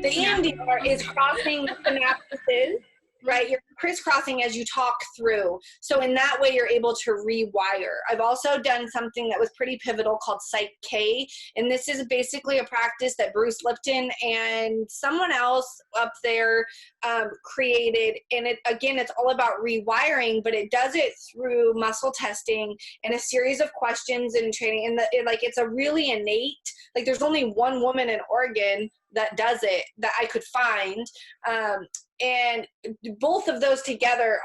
The EMDR is crossing synapses, right? You're crisscrossing as you talk through. So in that way, you're able to rewire. I've also done something that was pretty pivotal called Psych K. And this is basically a practice that Bruce Lipton and someone else up there created. And it, again, it's all about rewiring, but it does it through muscle testing and a series of questions and training. And it's a really innate, like there's only one woman in Oregon that does it that I could find. And both of those together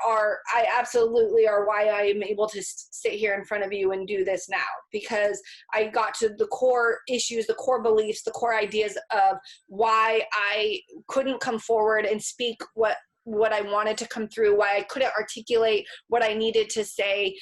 absolutely are why I am able to sit here in front of you and do this now, because I got to the core issues, the core beliefs, the core ideas of why I couldn't come forward and speak what I wanted to come through, why I couldn't articulate what I needed to say,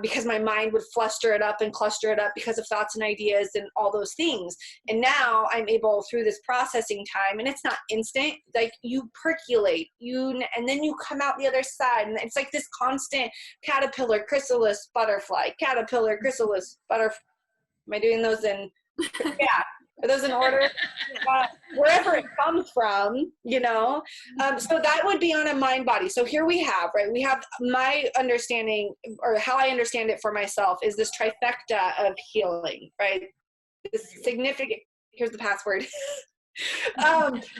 because my mind would fluster it up and cluster it up because of thoughts and ideas and all those things. And now I'm able, through this processing time, and it's not instant, like you percolate, and then you come out the other side, and it's like this constant caterpillar, chrysalis, butterfly, caterpillar, chrysalis, butterfly. Am I doing those in? Yeah. Are those in order? Wherever it comes from, you know? So that would be on a mind body. So here we have, right? We have my understanding, or how I understand it for myself, is this trifecta of healing, right? This significant, here's the password.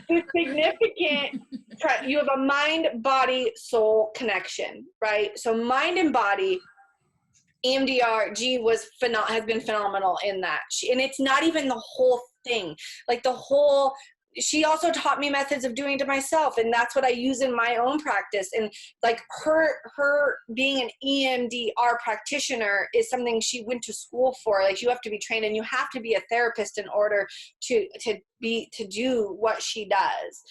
This significant, you have a mind, body, soul connection, right? So mind and body, EMDR, has been phenomenal in that. And it's not even the whole thing. Like she also taught me methods of doing it to myself, and that's what I use in my own practice. And like her being an EMDR practitioner is something she went to school for. Like you have to be trained, and you have to be a therapist in order to do what she does.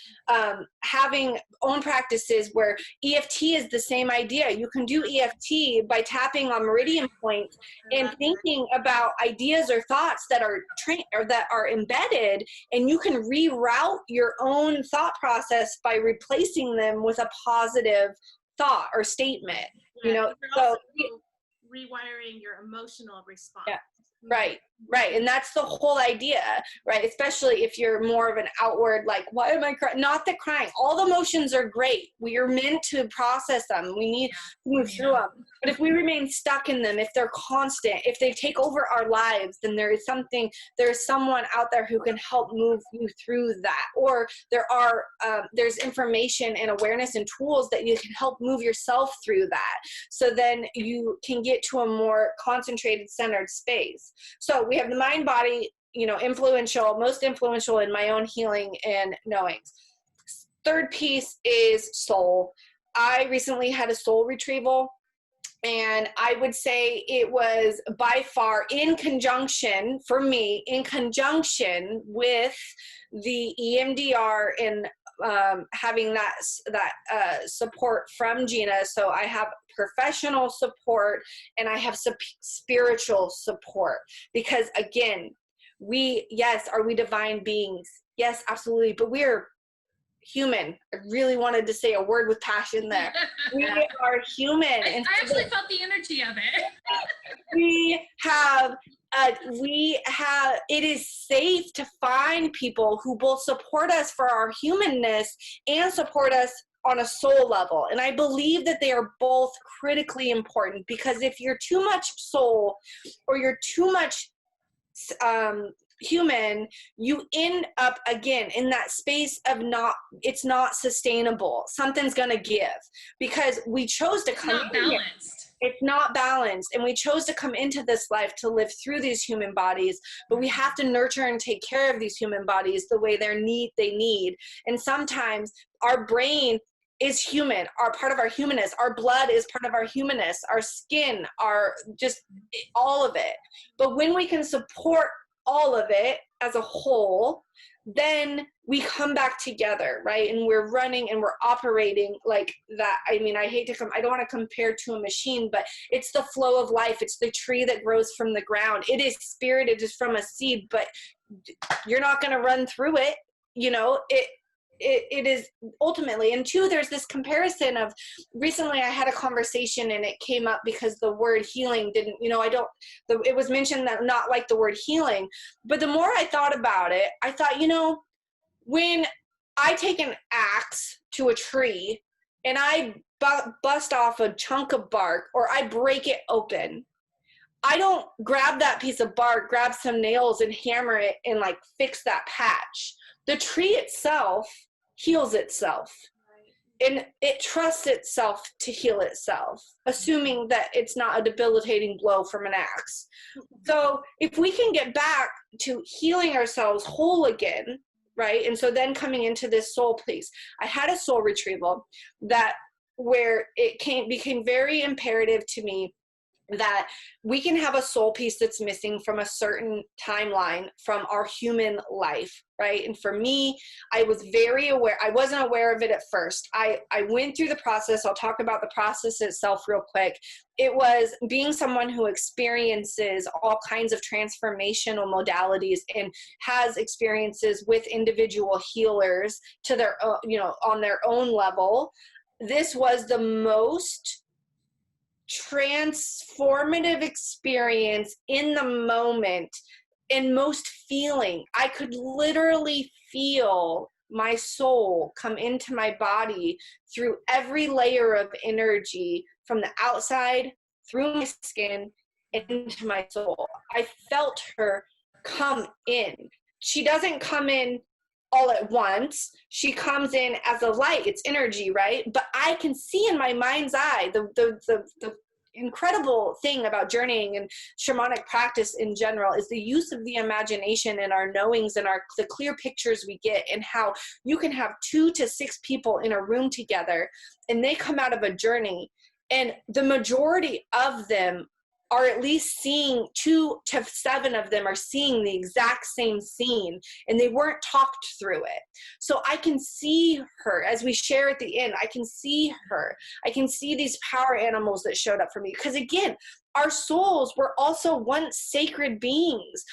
Having own practices where EFT is the same idea. You can do EFT by tapping on meridian points and thinking about ideas or thoughts that are that are embedded, and you can reroute your own thought process by replacing them with a positive thought or statement. Yeah, you know, so rewiring your emotional response. Yeah. Right. And that's the whole idea, right? Especially if you're more of an outward, like, why am I crying? Not that crying. All the emotions are great. We are meant to process them. We need to move through them. But if we remain stuck in them, if they're constant, if they take over our lives, then there's someone out there who can help move you through that. Or there's information and awareness and tools that you can help move yourself through that. So then you can get to a more concentrated, centered space. So we have the mind, body, most influential in my own healing and knowings. Third piece is soul. I recently had a soul retrieval, and I would say it was by far in conjunction with the EMDR and having that support from Gina. So I have professional support and I have spiritual support, because again, are we divine beings? Yes, absolutely. But we're human. I really wanted to say a word with passion there. We are human. I actually felt the energy of it. It is safe to find people who both support us for our humanness and support us on a soul level. And I believe that they are both critically important, because if you're too much soul or you're too much human, you end up again in that space of it's not sustainable. Something's gonna give, because we chose to come in balanced. It's not balanced, and we chose to come into this life to live through these human bodies, but we have to nurture and take care of these human bodies the way they need. And sometimes our brain is human, part of our humanness. Our blood is part of our humanness, our skin, just all of it. But when we can support all of it as a whole, then we come back together, right? And we're running and we're operating like that. I mean, I don't want to compare to a machine, but it's the flow of life. It's the tree that grows from the ground. It is spirit. It is from a seed, but you're not going to run through it. It is ultimately. And two, there's this comparison of, recently I had a conversation and it came up because the word healing didn't, it was mentioned that not like the word healing, but the more I thought about it, I thought, when I take an axe to a tree and I bust off a chunk of bark, or I break it open, I don't grab that piece of bark, grab some nails and hammer it and like fix that patch. The tree itself heals itself. And it trusts itself to heal itself, assuming that it's not a debilitating blow from an axe. So if we can get back to healing ourselves whole again, right? And so then coming into this soul piece, I had a soul retrieval where it became very imperative to me that we can have a soul piece that's missing from a certain timeline from our human life, right? And for me, I was very aware. I wasn't aware of it at first. I went through the process. I'll talk about the process itself real quick. It was being someone who experiences all kinds of transformational modalities and has experiences with individual healers to their, on their own level. This was the most transformative experience in the moment and most feeling. I could literally feel my soul come into my body through every layer of energy, from the outside, through my skin, into my soul. I felt her come in. She doesn't come in all at once. She comes in as a light. It's energy, right? But I can see in my mind's eye the incredible thing about journeying and shamanic practice in general is the use of the imagination and our knowings and the clear pictures we get, and how you can have 2 to 6 people in a room together and they come out of a journey and the majority of them are at least seeing, 2 to 7 of them are seeing the exact same scene, and they weren't talked through it. So I can see her as we share at the end. I can see her. I can see these power animals that showed up for me. Because again, our souls were also once sacred beings.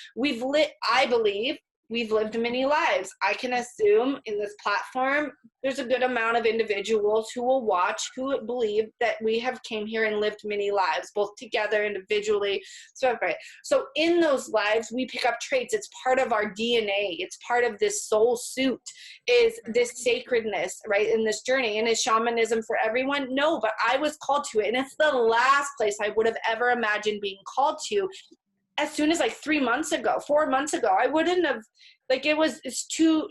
I believe, we've lived many lives. I can assume in this platform, there's a good amount of individuals who will watch, who believe that we have came here and lived many lives, both together, individually. So in those lives, we pick up traits. It's part of our DNA. It's part of this soul suit, is this sacredness, right, in this journey. And is shamanism for everyone? No, but I was called to it. And it's the last place I would have ever imagined being called to. As soon as 4 months ago, I wouldn't have, it's too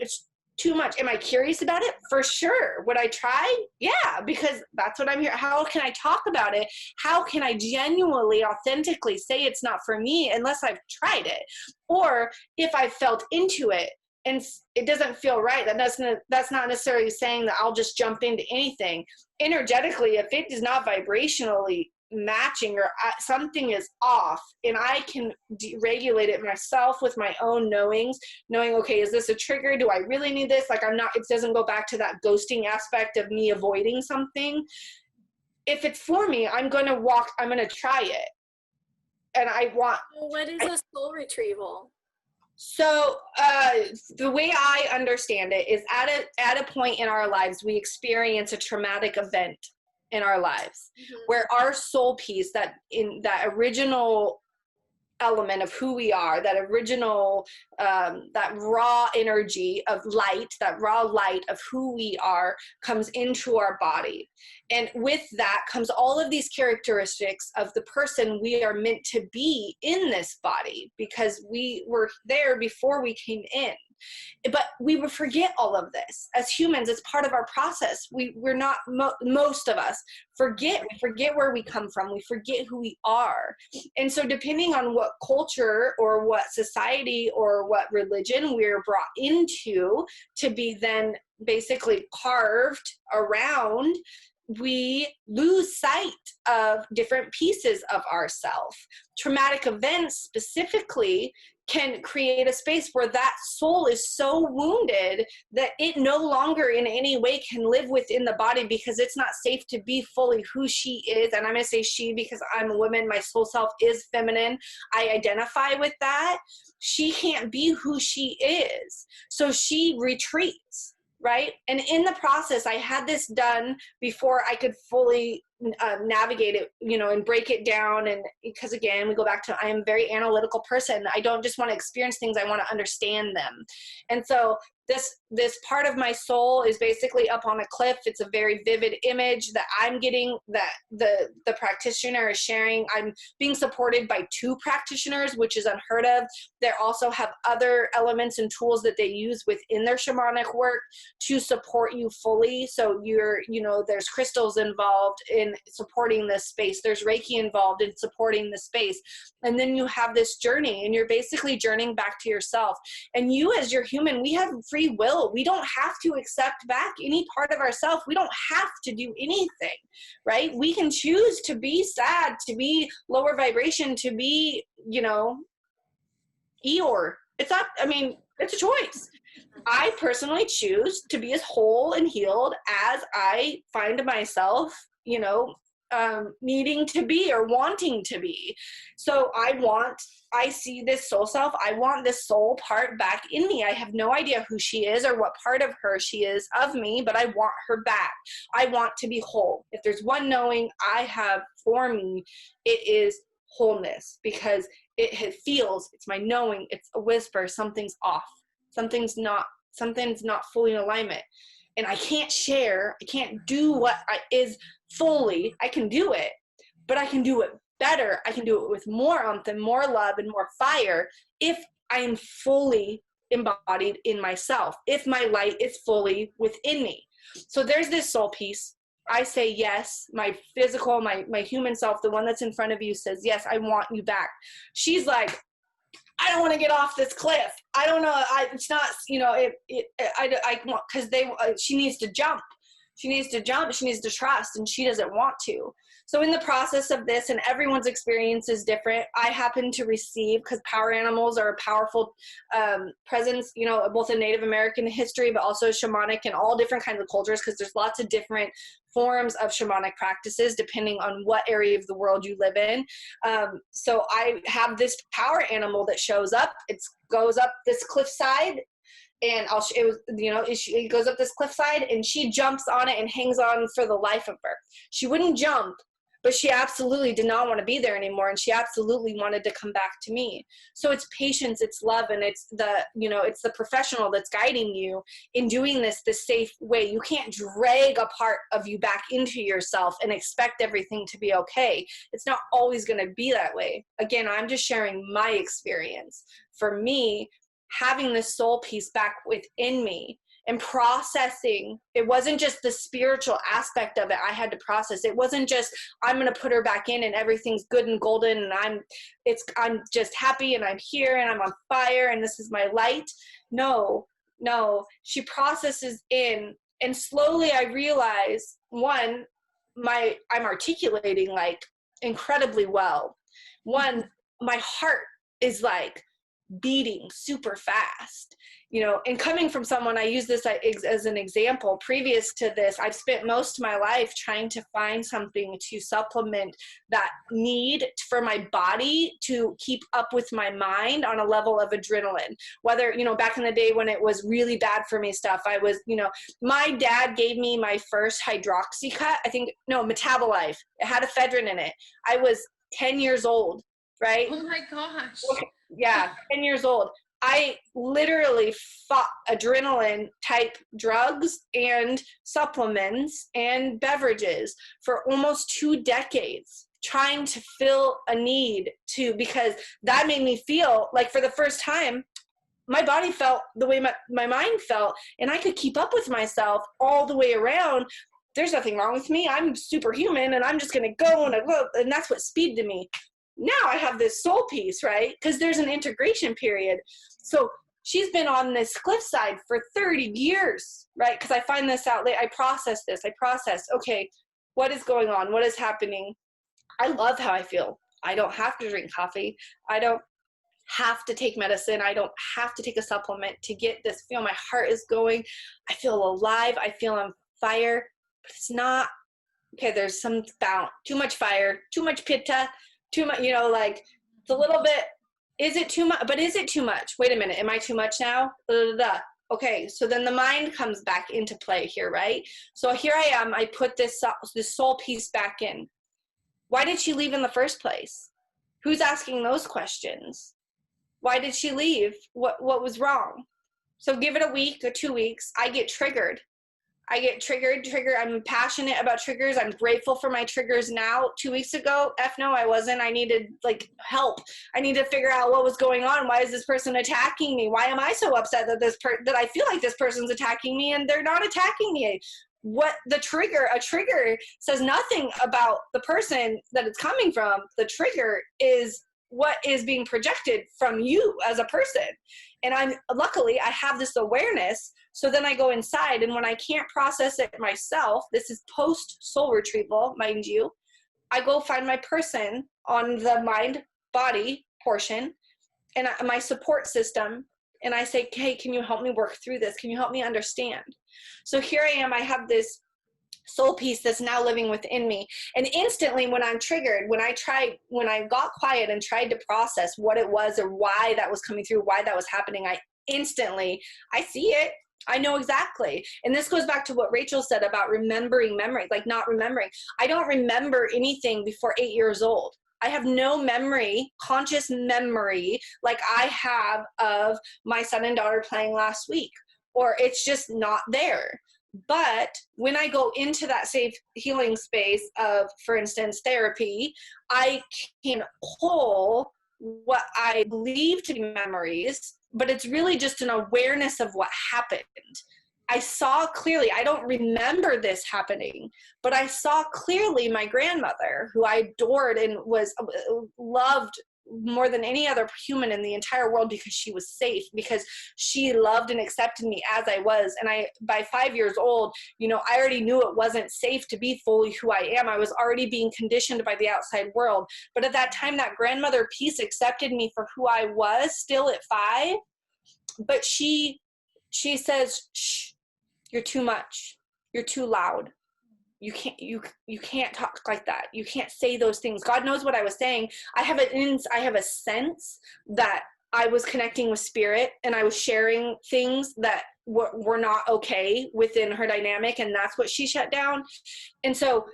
much. Am I curious about it? For sure. Would I try? Yeah, because that's what I'm here. How can I talk about it? How can I genuinely, authentically say it's not for me unless I've tried it? Or if I felt into it and it doesn't feel right, that's not necessarily saying that I'll just jump into anything. Energetically, if it is not vibrationally matching or something is off, and I can regulate it myself with my own knowing, okay, is this a trigger? Do I really need this? It doesn't go back to that ghosting aspect of me avoiding something. If it's for me, I'm going to try it. And what is a soul retrieval? So the way I understand it is at a point in our lives, we experience a traumatic event in our lives, where our soul piece, that original element of who we are, that original, that raw energy of light, that raw light of who we are, comes into our body. And with that comes all of these characteristics of the person we are meant to be in this body, because we were there before we came in. But we would forget all of this. As humans, it's part of our process. We're not, most of us we forget where we come from. We forget who we are. And so depending on what culture or what society or what religion we're brought into to be then basically carved around, we lose sight of different pieces of ourself. Traumatic events specifically can create a space where that soul is so wounded that it no longer in any way can live within the body, because it's not safe to be fully who she is. And I'm going to say she because I'm a woman. My soul self is feminine. I identify with that. She can't be who she is. So she retreats. Right? And in the process, I had this done before I could fully navigate it, and break it down. And because again, we go back to, I am a very analytical person. I don't just want to experience things. I want to understand them. And so this part of my soul is basically up on a cliff. It's a very vivid image that I'm getting, that the practitioner is sharing. I'm being supported by 2 practitioners, which is unheard of. They also have other elements and tools that they use within their shamanic work to support you fully. So there's crystals involved in supporting this space. There's Reiki involved in supporting the space. And then you have this journey, and you're basically journeying back to yourself. And you, as your human, we have free will. We don't have to accept back any part of ourselves. We don't have to do anything, right? We can choose to be sad, to be lower vibration, to be, Eeyore. It's a choice. I personally choose to be as whole and healed as I find myself, needing to be or wanting to be. So I see this soul self. I want this soul part back in me. I have no idea who she is or what part of her she is of me, but I want her back. I want to be whole. If there's one knowing I have for me, it is wholeness, because it feels, it's my knowing, it's a whisper, something's off. Something's not fully in alignment. And I can't do what is fully. I can do it, but I can do it better. I can do it with more oomph and more love and more fire if I am fully embodied in myself, if my light is fully within me. So there's this soul piece. I say yes. My physical, my human self, the one that's in front of you, says, yes, I want you back. She's like, I don't want to get off this cliff. I don't know. It's not, because she needs to jump. She needs to jump. She needs to trust, and she doesn't want to. So in the process of this, and everyone's experience is different, I happen to receive, because power animals are a powerful presence, both in Native American history, but also shamanic in all different kinds of cultures, because there's lots of different forms of shamanic practices depending on what area of the world you live in. So I have this power animal that shows up. It goes up this cliffside, and it goes up this cliffside, and she jumps on it and hangs on for the life of her. She wouldn't jump, but she absolutely did not want to be there anymore, and she absolutely wanted to come back to me. So it's patience, it's love, and it's the professional that's guiding you in doing this the safe way. You can't drag a part of you back into yourself and expect everything to be okay. It's not always going to be that way. Again, I'm just sharing my experience. For me, having this soul piece back within me and processing, it wasn't just the spiritual aspect of it I had to process. It wasn't just, I'm going to put her back in and everything's good and golden and I'm just happy and I'm here and I'm on fire and this is my light. No, she processes in, and slowly I realize, one, I'm articulating like incredibly well. One, my heart is like beating super fast, and coming from someone, I use this as an example. Previous to this, I've spent most of my life trying to find something to supplement that need for my body to keep up with my mind on a level of adrenaline. Whether, back in the day when it was really bad for me stuff, I was, my dad gave me my first hydroxycut, Metabolife. It had ephedrine in it. I was 10 years old, right? Oh my gosh. Yeah, 10 years old. I literally fought adrenaline type drugs and supplements and beverages for almost 2 decades, trying to fill a need because that made me feel like, for the first time, my body felt the way my mind felt, and I could keep up with myself all the way around. There's nothing wrong with me. I'm superhuman, and I'm just going to go, and that's what speed to me. Now I have this soul piece, right? Because there's an integration period. So she's been on this cliffside for 30 years, right? Because I find this out late. I process, okay, what is going on? What is happening? I love how I feel. I don't have to drink coffee. I don't have to take medicine. I don't have to take a supplement to get this feel. My heart is going. I feel alive. I feel on fire. But it's not, okay, there's some too much fire, too much pitta, too much, it's a little bit, is it too much? But is it too much? Wait a minute. Am I too much now? Okay. So then the mind comes back into play here, right? So here I am. I put this soul piece back in. Why did she leave in the first place? Who's asking those questions? Why did she leave? What was wrong? So give it a week or 2 weeks. I get triggered. I'm passionate about triggers. I'm grateful for my triggers now. 2 weeks ago, no, I wasn't. I needed like help. I need to figure out what was going on. Why is this person attacking me? Why am I so upset that that I feel like this person's attacking me and they're not attacking me? A trigger says nothing about the person that it's coming from. The trigger is what is being projected from you as a person. And luckily I have this awareness. So then I go inside, and when I can't process it myself, this is post soul retrieval, mind you, I go find my person on the mind body portion and my support system. And I say, hey, can you help me work through this? Can you help me understand? So here I am, I have this soul piece that's now living within me. And instantly when I'm triggered, when I got quiet and tried to process what it was or why that was coming through, why that was happening, I see it. I know exactly. And this goes back to what Rachel said about remembering memory, like not remembering. I don't remember anything before 8 years old. I have no memory, conscious memory, like I have of my son and daughter playing last week, or it's just not there. But when I go into that safe healing space of, for instance, therapy, I can pull what I believe to be memories, but it's really just an awareness of what happened. I saw clearly, I don't remember this happening, but I saw clearly my grandmother, who I adored and was loved more than any other human in the entire world, because she was safe, because she loved and accepted me as I was. And by 5 years old, I already knew it wasn't safe to be fully who I am. I was already being conditioned by the outside world. But at that time, that grandmother piece accepted me for who I was, still at 5. But she says, shh, you're too much. You're too loud. You can't talk like that. You can't say those things. God knows what I was saying. I have a sense that I was connecting with spirit, and I was sharing things that were not okay within her dynamic, and that's what she shut down. And so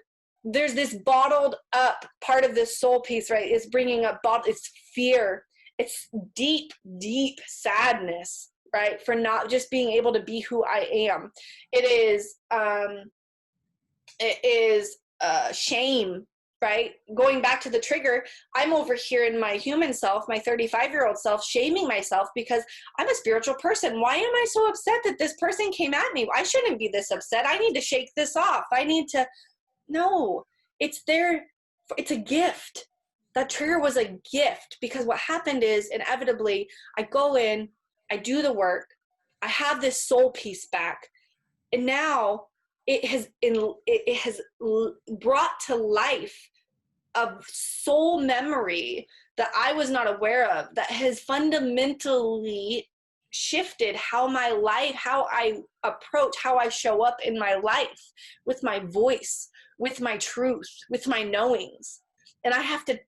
there's this bottled up part of this soul piece, right? It's bringing up it's fear. It's deep, deep sadness, right? For not just being able to be who I am. It is shame, right? Going back to the trigger, I'm over here in my human self, my 35-year-old self, shaming myself because I'm a spiritual person. Why am I so upset that this person came at me? I shouldn't be this upset. I need to shake this off. No, it's there. It's a gift. That trigger was a gift, because what happened is, inevitably, I go in, I do the work, I have this soul piece back, and now it has brought to life a soul memory that I was not aware of, that has fundamentally shifted how I approach, how I show up in my life, with my voice, with my truth, with my knowings. And I have to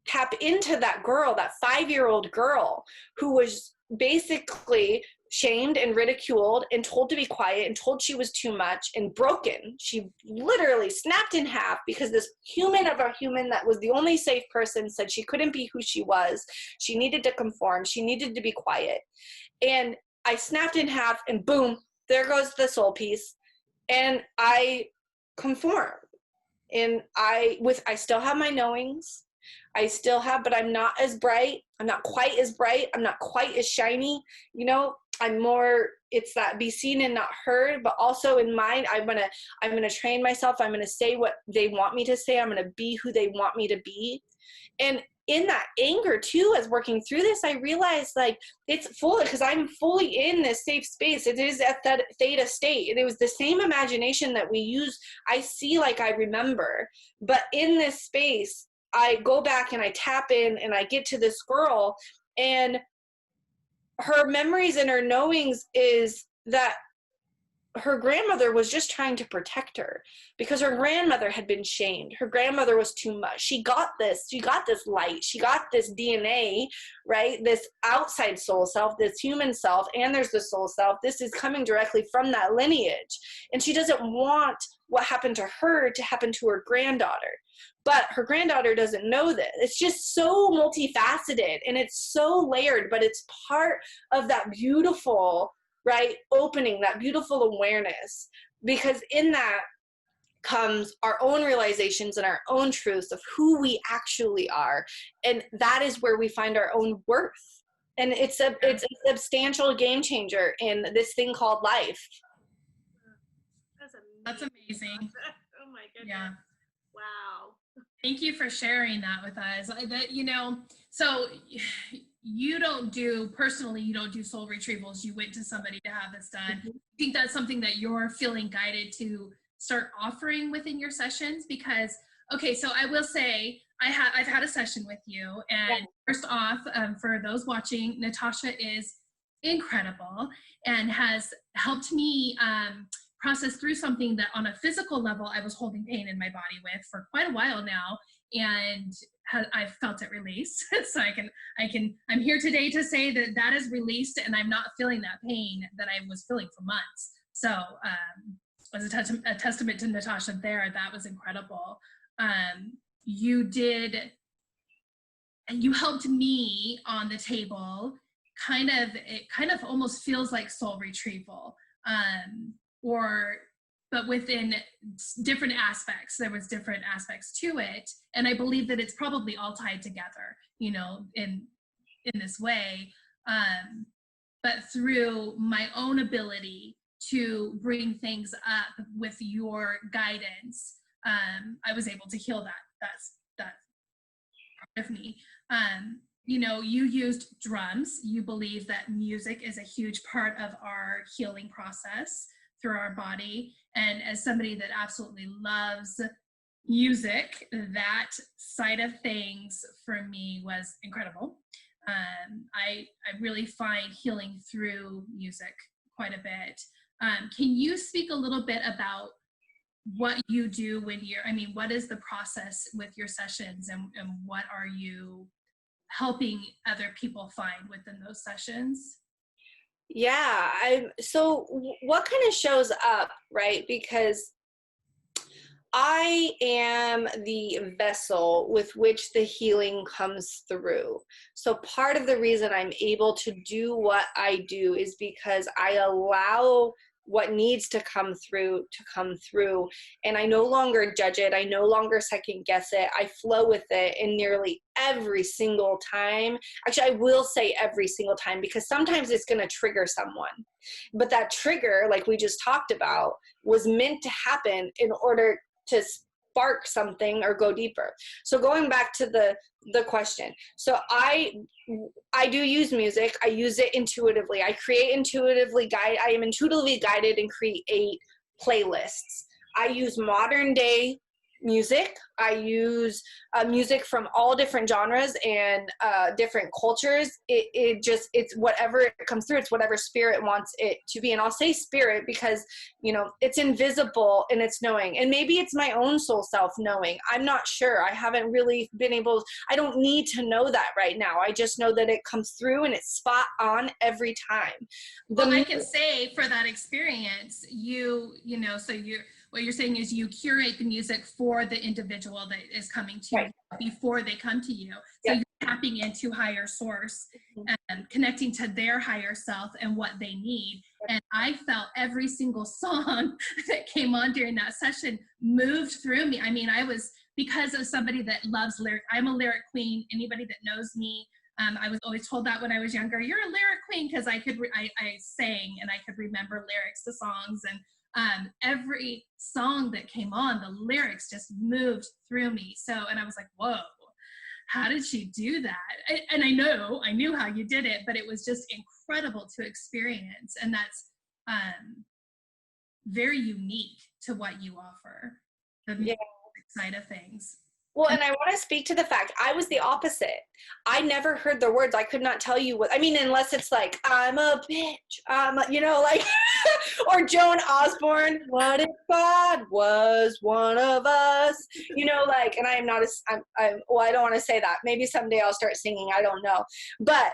tap into that girl, that 5-year-old girl who was basically shamed and ridiculed and told to be quiet and told she was too much and broken. She literally snapped in half because this human of a human that was the only safe person said she couldn't be who she was. She needed to conform. She needed to be quiet. And I snapped in half, and boom, there goes the soul piece. And I conform. And I still have my knowings. But I'm not as bright. I'm not quite as bright. I'm not quite as shiny. I'm more, it's that be seen and not heard, but also in mind, I'm going to train myself. I'm going to say what they want me to say. I'm going to be who they want me to be. And in that anger too, as working through this, I realized like it's fully, because I'm fully in this safe space. It is at that theta state. And it was the same imagination that we use. I see like I remember, but in this space, I go back and I tap in and I get to this girl, and her memories and her knowings is that her grandmother was just trying to protect her because her grandmother had been shamed. Her grandmother was too much. She got this light. She got this DNA, right? This outside soul self, this human self, and there's the soul self. This is coming directly from that lineage. And she doesn't want what happened to her to happen to her granddaughter. But her granddaughter doesn't know this. It's just so multifaceted and it's so layered, but it's part of that beautiful right? Opening that beautiful awareness, because in that comes our own realizations and our own truths of who we actually are. And that is where we find our own worth. And it's a substantial game changer in this thing called life. That's amazing. Oh my goodness. Yeah. Wow. Thank you for sharing that with us. So you don't do soul retrievals. You went to somebody to have this done. Mm-hmm. I think that's something that you're feeling guided to start offering within your sessions, because, okay, so I will say I've had a session with you, and first off, for those watching, Natasha is incredible and has helped me process through something that on a physical level I was holding pain in my body with for quite a while now, and I've felt it release. So I'm here today to say that is released, and I'm not feeling that pain that I was feeling for months. So as a testament to Natasha there, that was incredible. You helped me on the table. It kind of almost feels like soul retrieval, but within different aspects. There was different aspects to it, and I believe that it's probably all tied together, in this way. But through my own ability to bring things up with your guidance, I was able to heal that part of me. You used drums. You believe that music is a huge part of our healing process through our body. And as somebody that absolutely loves music, that side of things for me was incredible. I really find healing through music quite a bit. Can you speak a little bit about what you do what is the process with your sessions, and what are you helping other people find within those sessions? Yeah, so what kind of shows up, right? Because I am the vessel with which the healing comes through. So part of the reason I'm able to do what I do is because I allow what needs to come through, and I no longer judge it. I no longer second guess it. I flow with it, and nearly every single time, actually I will say every single time, because sometimes it's going to trigger someone, but that trigger, like we just talked about, was meant to happen in order to spark something or go deeper. So going back to the question, so I do use music. I use it intuitively. I am intuitively guided and create playlists. I use modern day music. I use music from all different genres and different cultures. It's whatever it comes through. It's whatever spirit wants it to be. And I'll say spirit because, it's invisible and it's knowing. And maybe it's my own soul self knowing. I'm not sure. I haven't really I don't need to know that right now. I just know that it comes through and it's spot on every time. I can say for that experience, what you're saying is you curate the music for the individual that is coming to you before they come to you. So you're tapping into higher source and connecting to their higher self and what they need. And I felt every single song that came on during that session moved through me. I mean, because of somebody that loves lyric, I'm a lyric queen. Anybody that knows me, I was always told that when I was younger, you're a lyric queen, because I sang and I could remember lyrics to songs, and every song that came on, the lyrics just moved through me. And I was like, whoa, how did she do that? And I knew how you did it, but it was just incredible to experience. And that's very unique to what you offer, the music side of things. Well, and I want to speak to the fact I was the opposite. I never heard the words. I could not tell you unless it's like, I'm a bitch, or Joan Osborne, what if God was one of us, and I am not, I don't want to say that. Maybe someday I'll start singing. I don't know. But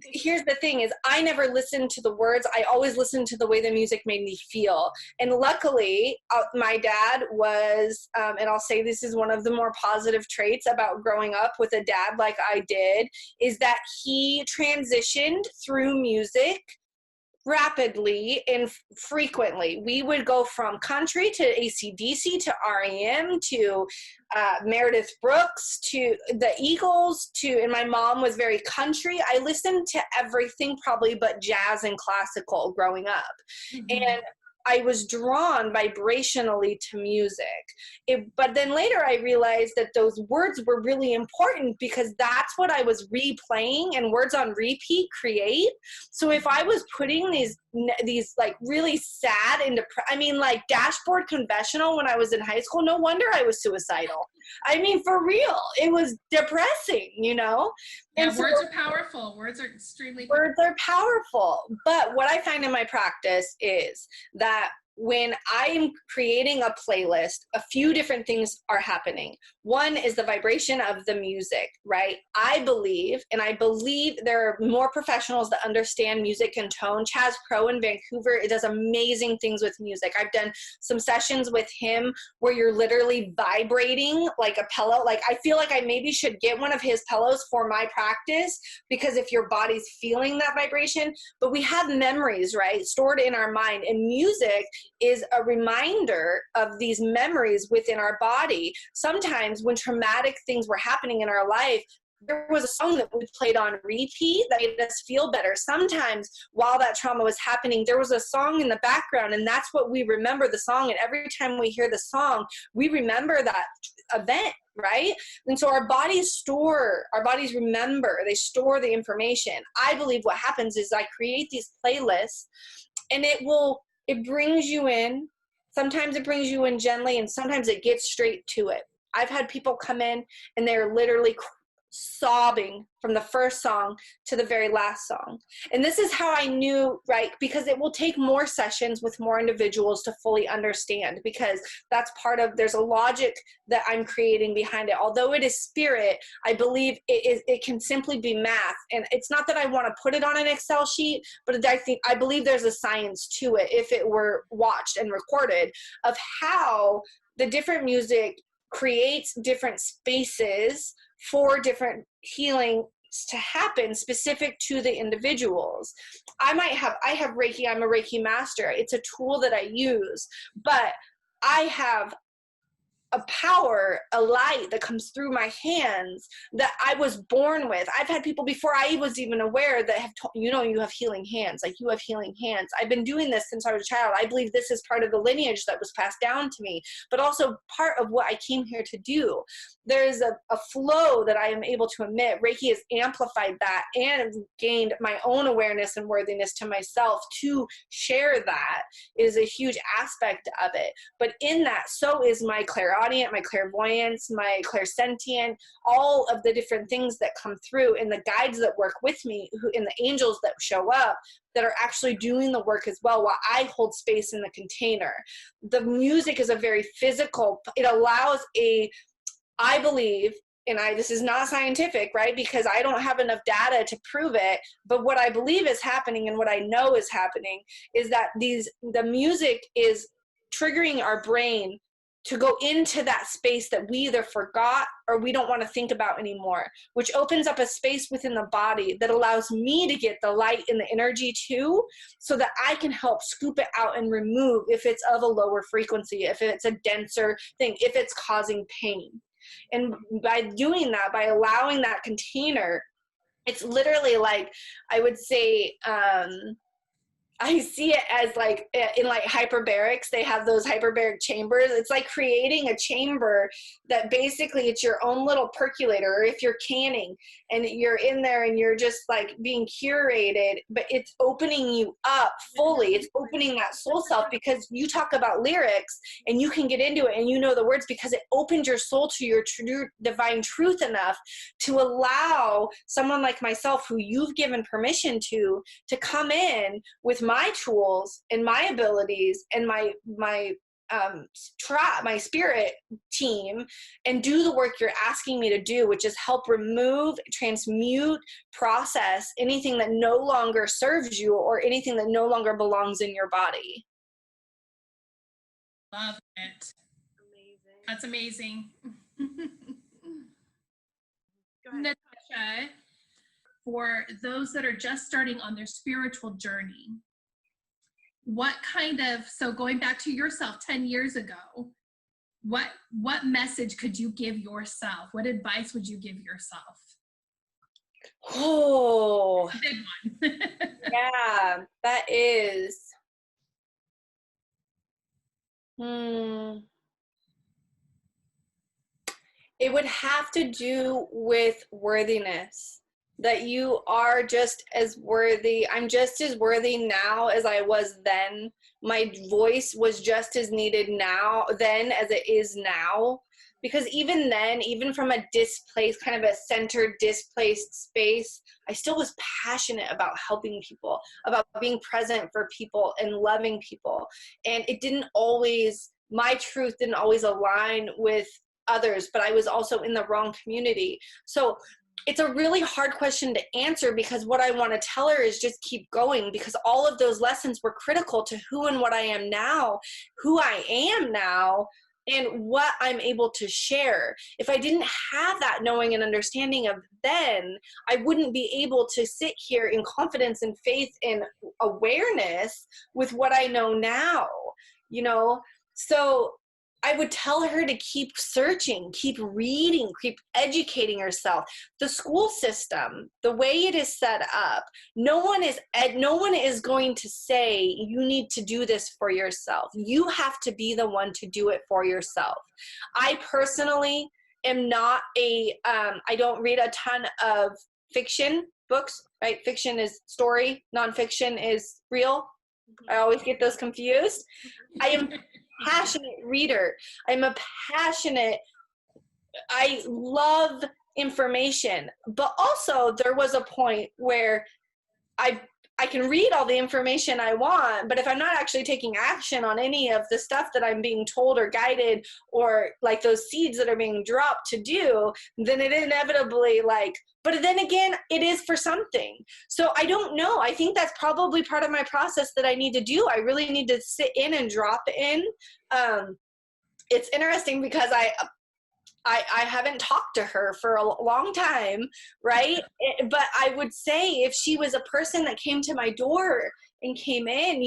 here's the thing is I never listened to the words. I always listened to the way the music made me feel. And luckily my dad was, and I'll say this is one of the more positive traits about growing up with a dad like I did, is that he transitioned through music rapidly and frequently. We would go from country to AC/DC to REM to Meredith Brooks to the Eagles to, and my mom was very country. I listened to everything probably but jazz and classical growing up. And I was drawn vibrationally to music. But then later I realized that those words were really important because that's what I was replaying, and words on repeat create. So if I was putting these like really sad and I mean, like Dashboard Confessional when I was in high school, no wonder I was suicidal. I mean, for real, it was depressing, you know? Yeah, And words are powerful. Words are extremely powerful. Words are powerful. But what I find in my practice is that when I'm creating a playlist, a few different things are happening. One is the vibration of the music, right? I believe there are more professionals that understand music and tone. Chaz Crow in Vancouver, it does amazing things with music. I've done some sessions with him where you're literally vibrating like a pillow. Like, I feel like I maybe should get one of his pillows for my practice, because if your body's feeling that vibration, but we have memories, right, stored in our mind, and music is a reminder of these memories within our body. Sometimes when traumatic things were happening in our life, there was a song that we played on repeat that made us feel better. Sometimes while that trauma was happening, there was a song in the background, and that's what we remember the song. And every time we hear the song, we remember that event, right? And so our bodies remember, they store the information. I believe what happens is I create these playlists, and it brings you in. Sometimes it brings you in gently, and sometimes it gets straight to it. I've had people come in and they're literally sobbing from the first song to the very last song. And this is how I knew, right? Because it will take more sessions with more individuals to fully understand, because that's there's a logic that I'm creating behind it. Although it is spirit, I believe it can simply be math. And it's not that I want to put it on an Excel sheet, but I believe there's a science to it if it were watched and recorded, of how the different music creates different spaces for different healing to happen specific to the individuals. I have Reiki, I'm a Reiki Master. It's a tool that I use, but I have a power, a light that comes through my hands that I was born with. I've had people before I was even aware that have told, you have healing hands. Like, you have healing hands. I've been doing this since I was a child. I believe this is part of the lineage that was passed down to me, but also part of what I came here to do. There's a flow that I am able to emit. Reiki has amplified that and gained my own awareness and worthiness to myself to share that is a huge aspect of it. But in that, so is my clairaudient, my clairvoyance, my clairsentient, all of the different things that come through, and the guides that work with me, and the angels that show up that are actually doing the work as well, while I hold space in the container. The music is a very physical, it allows I believe, and this is not scientific, right? Because I don't have enough data to prove it, but what I believe is happening and what I know is happening is that the music is triggering our brain to go into that space that we either forgot or we don't want to think about anymore, which opens up a space within the body that allows me to get the light and the energy too, so that I can help scoop it out and remove if it's of a lower frequency, if it's a denser thing, if it's causing pain. And by doing that, by allowing that container, it's literally like, I would say, I see it as like in like hyperbarics, they have those hyperbaric chambers. It's like creating a chamber that basically it's your own little percolator, or if you're canning and you're in there and you're just like being curated, but it's opening you up fully. It's opening that soul self, because you talk about lyrics and you can get into it and you know the words because it opened your soul to your true divine truth enough to allow someone like myself, who you've given permission to come in with my tools and my abilities and my spirit team and do the work you're asking me to do, which is help remove, transmute, process anything that no longer serves you or anything that no longer belongs in your body. Love it. Amazing. That's amazing. Go ahead. Natasha, for those that are just starting on their spiritual journey, so going back to yourself 10 years ago, what message could you give yourself? What advice would you give yourself? Oh, Big one. yeah, that is. It would have to do with worthiness. That you are just as worthy. I'm just as worthy now as I was then. My voice was just as needed then as it is now. Because even then, even from a displaced, kind of a centered, displaced space, I still was passionate about helping people, about being present for people and loving people. And it didn't always, my truth didn't always align with others, but I was also in the wrong community. So it's a really hard question to answer, because what I want to tell her is just keep going, because all of those lessons were critical to who and what I am now, who I am now, and what I'm able to share. If I didn't have that knowing and understanding of then, I wouldn't be able to sit here in confidence and faith and awareness with what I know now, So I would tell her to keep searching, keep reading, keep educating herself. The school system, the way it is set up, no one is going to say you need to do this for yourself. You have to be the one to do it for yourself. I personally am not I don't read a ton of fiction books, right? Fiction is story, nonfiction is real. I always get those confused. I am passionate reader. I love information, but also there was a point where I can read all the information I want, but if I'm not actually taking action on any of the stuff that I'm being told or guided, or like those seeds that are being dropped to do, then it inevitably but then again, it is for something. So I don't know. I think that's probably part of my process that I need to do. I really need to sit in and drop in. It's interesting because I haven't talked to her for a long time, right? But I would say if she was a person that came to my door and came in,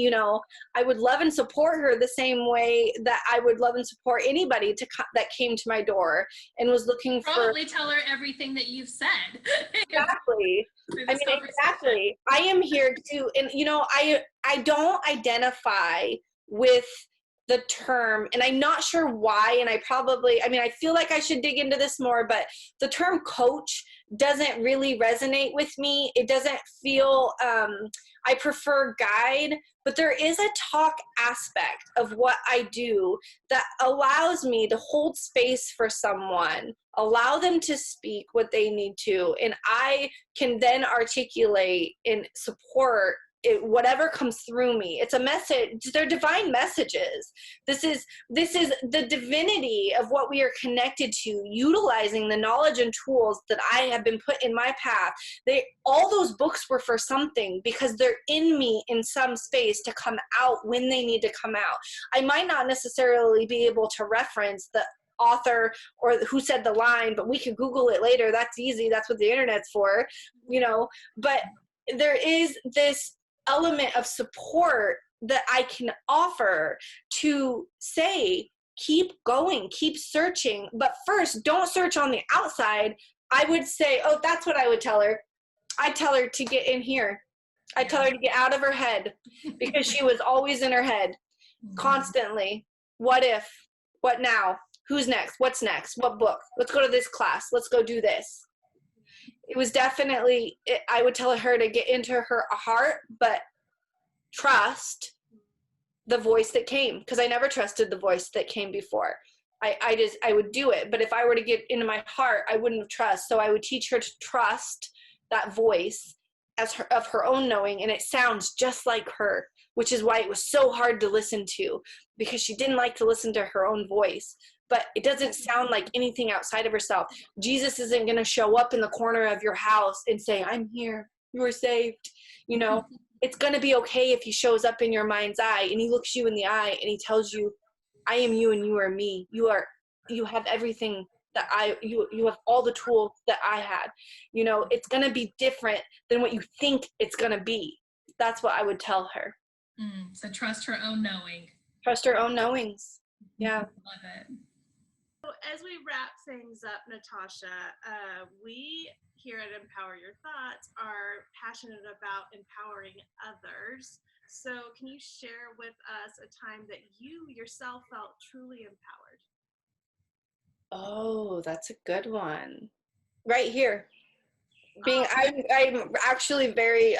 I would love and support her the same way that I would love and support anybody that came to my door and was looking Probably tell her everything that you've said. Exactly. Exactly. I am here to, and I don't identify with the term, and I'm not sure why, and I feel like I should dig into this more, but the term coach doesn't really resonate with me. It doesn't feel, I prefer guide, but there is a talk aspect of what I do that allows me to hold space for someone, allow them to speak what they need to, and I can then articulate and support whatever comes through me. It's a message. They're divine messages. This is the divinity of what we are connected to, utilizing the knowledge and tools that I have been put in my path. All those books were for something, because they're in me in some space to come out when they need to come out. I might not necessarily be able to reference the author or who said the line, but we could Google it later. That's easy. That's what the internet's for, but there is this element of support that I can offer to say, keep going, keep searching, but first don't search on the outside. I would say, that's what I would tell her. I'd tell her to get in here. I'd tell her to get out of her head, because she was always in her head constantly. What if, what now, who's next, what's next, what book, let's go to this class, let's go do this. It was definitely, I would tell her to get into her heart, but trust the voice that came, because I never trusted the voice that came before. I would do it, but if I were to get into my heart, I wouldn't have trust. So I would teach her to trust that voice of her own knowing, and it sounds just like her, which is why it was so hard to listen to, because she didn't like to listen to her own voice. But it doesn't sound like anything outside of herself. Jesus isn't going to show up in the corner of your house and say, I'm here, you are saved. It's going to be okay if he shows up in your mind's eye and he looks you in the eye and he tells you, I am you and you are me. You have everything that you have all the tools that I had. It's going to be different than what you think it's going to be. That's what I would tell her. So trust her own knowing. Trust her own knowings. Yeah. Love it. So as we wrap things up, Natasha, we here at Empower Your Thoughts are passionate about empowering others. So can you share with us a time that you yourself felt truly empowered? Oh, that's a good one. Right here. Oh. I'm actually very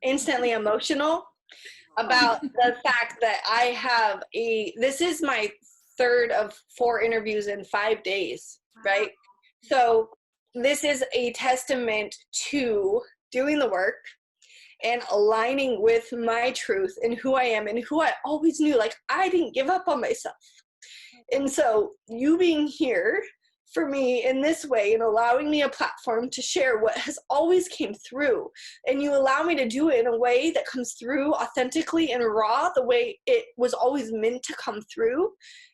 instantly emotional about the fact that this is my third of 4 interviews in 5 days, right? So this is a testament to doing the work and aligning with my truth and who I am and who I always knew. Like, I didn't give up on myself. And so you being here for me in this way and allowing me a platform to share what has always came through, and you allow me to do it in a way that comes through authentically and raw, the way it was always meant to come through,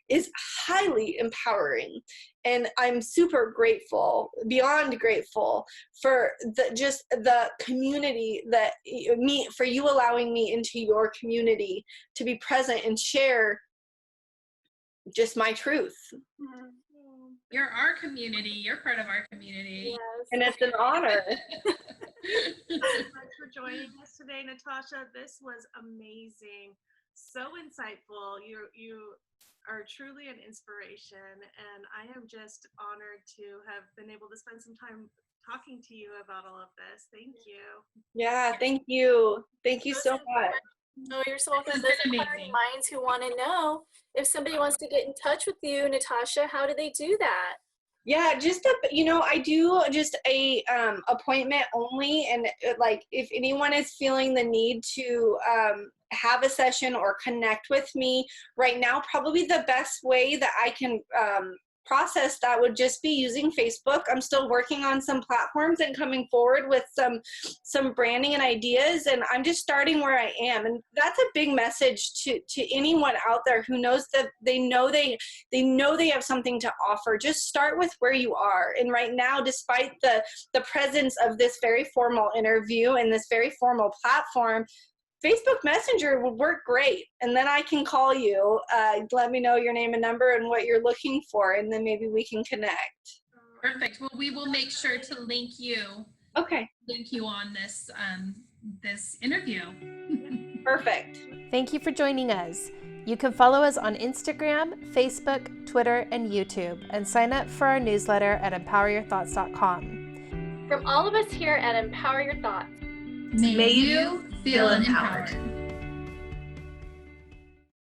is highly empowering. And I'm super grateful, beyond grateful, for the community for you allowing me into your community to be present and share just my truth. You're our community. You're part of our community. Yes. And it's an honor. Thank you so much for joining us today, Natasha. This was amazing. So insightful. You are truly an inspiration, and I am just honored to have been able to spend some time talking to you about all of this. Thank you. Yeah, thank you. Thank you so much. Oh, you're so welcome. It's Those been inquiring amazing. minds who want to know, if somebody wants to get in touch with you, Natasha, how do they do that? Yeah, I do just a appointment only, and like if anyone is feeling the need to have a session or connect with me right now, probably the best way that I can process that would just be using Facebook. I'm still working on some platforms and coming forward with some branding and ideas, and I'm just starting where I am. And that's a big message to anyone out there who knows that they know they have something to offer. Just start with where you are. And right now, despite the presence of this very formal interview and this very formal platform, Facebook Messenger would work great. And then I can call you, let me know your name and number and what you're looking for, and then maybe we can connect. Perfect. Well, we will make sure to link you on this interview. Perfect. Thank you for joining us. You can follow us on Instagram, Facebook, Twitter, and YouTube, and sign up for our newsletter at empoweryourthoughts.com. From all of us here at Empower Your Thoughts, May you feel empowered.